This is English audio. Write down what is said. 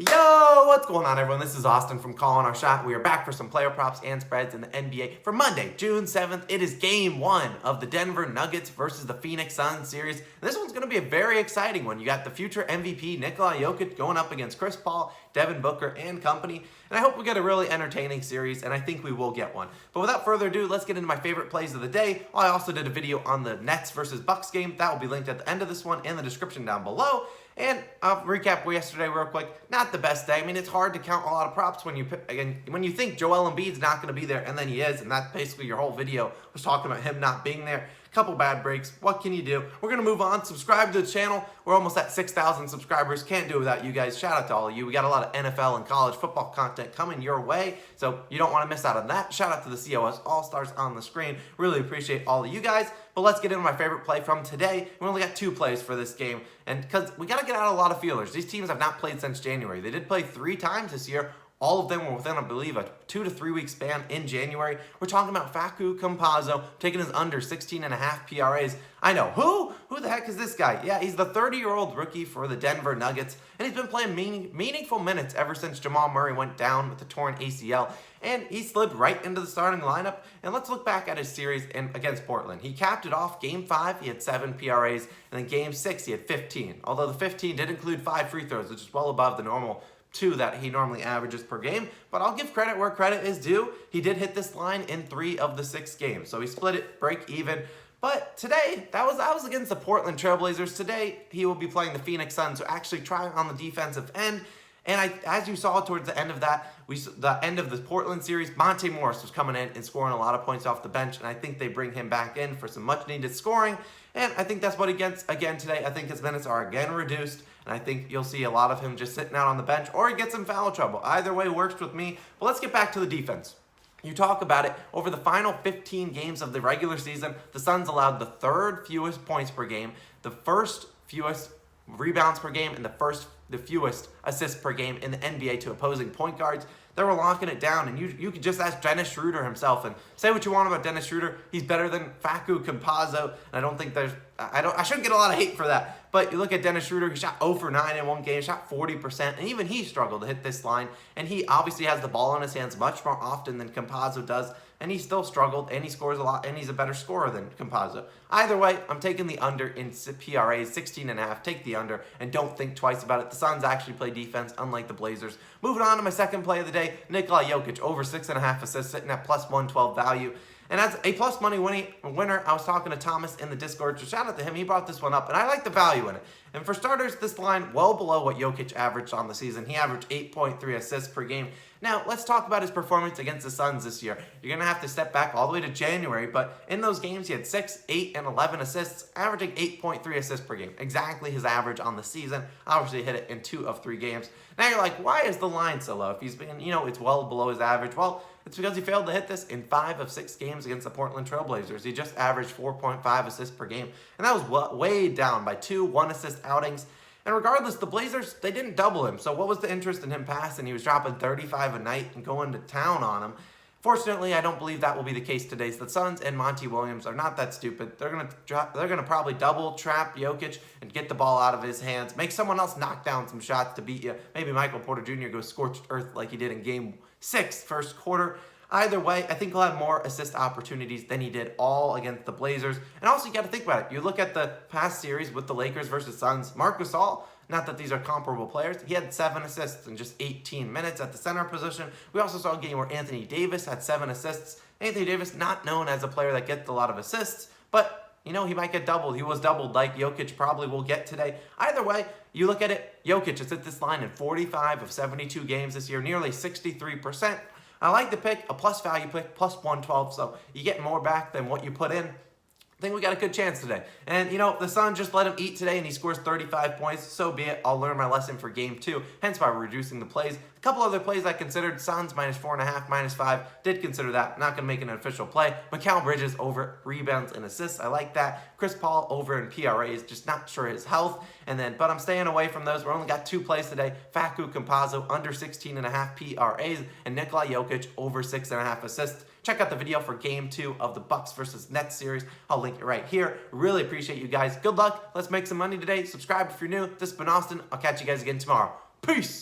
Yo, what's going on, everyone? This is Austin from Calling Our Shot. We are back for some player props and spreads in the NBA for Monday, June 7th. It is game one of the Denver Nuggets versus the Phoenix Suns series. And this one's going to be a very exciting one. You got the future MVP, Nikola Jokic, going up against Chris Paul, Devin Booker, and company. And I hope we get a really entertaining series, and I think we will get one. But without further ado, let's get into my favorite plays of the day. I also did a video on the Nets versus Bucks game. That will be linked at the end of this one and the description down below. And I'll recap yesterday real quick. Not the best day. I mean, it's hard to count a lot of props when you think Joel Embiid's not going to be there, and then he is, and that's basically your whole video was talking about him not being there. Couple bad breaks. What can you do? We're going to move on. Subscribe to the channel. We're almost at 6,000 subscribers. Can't do it without you guys. Shout out to all of you. We got a lot of NFL and college football content coming your way, so you don't want to miss out on that. Shout out to the COS All-Stars on the screen. Really appreciate all of you guys. But let's get into my favorite play from today. We only got 2 plays for this game, and because we got to get out a lot of feelers. These teams have not played since January. They did play 3 times this year. All of them were within, I believe, a 2 to 3 week span in January. We're talking about Facu Campazzo taking his under 16.5 PRAs. I know. Who the heck is this guy? Yeah, he's the 30-year-old rookie for the Denver Nuggets, and he's been playing meaningful minutes ever since Jamal Murray went down with the torn ACL, and he slid right into the starting lineup. And let's look back at his series against Portland. He capped it off. Game 5, he had 7 PRAs, and then Game 6, he had 15. Although the 15 did include 5 free throws, which is well above the normal 2 that he normally averages per game, but I'll give credit where credit is due. He did hit this line in 3 of the 6 games, so he split it, break even. But today, that was against the Portland Trailblazers. Today, he will be playing the Phoenix Suns, who actually try on the defensive end. And as you saw towards the end of that, the end of the Portland series, Monte Morris was coming in and scoring a lot of points off the bench, and I think they bring him back in for some much-needed scoring. And I think that's what he gets again today. I think his minutes are again reduced, and I think you'll see a lot of him just sitting out on the bench, or he gets in foul trouble. Either way works with me. But let's get back to the defense. You talk about it, over the final 15 games of the regular season, the Suns allowed the 3rd fewest points per game, the 1st fewest rebounds per game, and the fewest assists per game in the NBA to opposing point guards. They were locking it down, and you could just ask Dennis Schroeder himself and say what you want about Dennis Schroeder. He's better than Facu Campazzo, and I don't think I shouldn't get a lot of hate for that. But you look at Dennis Schroeder, he shot 0 for 9 in one game, shot 40%, and even he struggled to hit this line. And he obviously has the ball in his hands much more often than Campazzo does, and he still struggled, and he scores a lot, and he's a better scorer than Campazzo. Either way, I'm taking the under in PRAs, 16.5. Take the under, and don't think twice about it. The Suns actually play defense, unlike the Blazers. Moving on to my second play of the day, Nikola Jokic, over 6.5 assists, sitting at plus 112 value. And as a plus money winner, I was talking to Thomas in the Discord, so shout out to him. He brought this one up, and I like the value in it. And for starters, this line well below what Jokic averaged on the season. He averaged 8.3 assists per game. Now, let's talk about his performance against the Suns this year. You're going to have to step back all the way to January, but in those games, he had 6, 8, and 11 assists, averaging 8.3 assists per game. Exactly his average on the season. Obviously, hit it in 2 of 3 games. Now you're like, why is the line so low? If he's been, it's well below his average. Well, it's because he failed to hit this in 5 of 6 games against the Portland Trailblazers. He just averaged 4.5 assists per game, and that was way down by 2 1-assist outings. And regardless, the Blazers, they didn't double him. So what was the interest in him passing? He was dropping 35 a night and going to town on him. Fortunately, I don't believe that will be the case today. So the Suns and Monty Williams are not that stupid. They're gonna probably double trap Jokic and get the ball out of his hands. Make someone else knock down some shots to beat you. Maybe Michael Porter Jr. goes scorched earth like he did in Game 6, first quarter. Either way, I think he'll have more assist opportunities than he did all against the Blazers. And also, you got to think about it. You look at the past series with the Lakers versus Suns. Marc Gasol, not that these are comparable players, he had 7 assists in just 18 minutes at the center position. We also saw a game where Anthony Davis had 7 assists. Anthony Davis, not known as a player that gets a lot of assists, but he might get doubled. He was doubled like Jokic probably will get today. Either way, you look at it, Jokic has hit this line in 45 of 72 games this year, nearly 63%. I like the pick, a plus value pick, plus 112, so you get more back than what you put in. I think we got a good chance today. And, the Suns just let him eat today, and he scores 35 points. So be it. I'll learn my lesson for Game 2, hence why we're reducing the plays. A couple other plays I considered. Suns minus 4.5, minus 5. Did consider that. Not going to make an official play. Mikal Bridges over rebounds and assists. I like that. Chris Paul over in PRAs. Just not sure his health. But I'm staying away from those. We only got 2 plays today. Facu Campazzo under 16.5 PRAs, and Nikola Jokic over 6.5 assists. Check out the video for Game 2 of the Bucks versus Nets series. I'll link it right here. Really appreciate you guys. Good luck. Let's make some money today. Subscribe if you're new. This has been Austin. I'll catch you guys again tomorrow. Peace.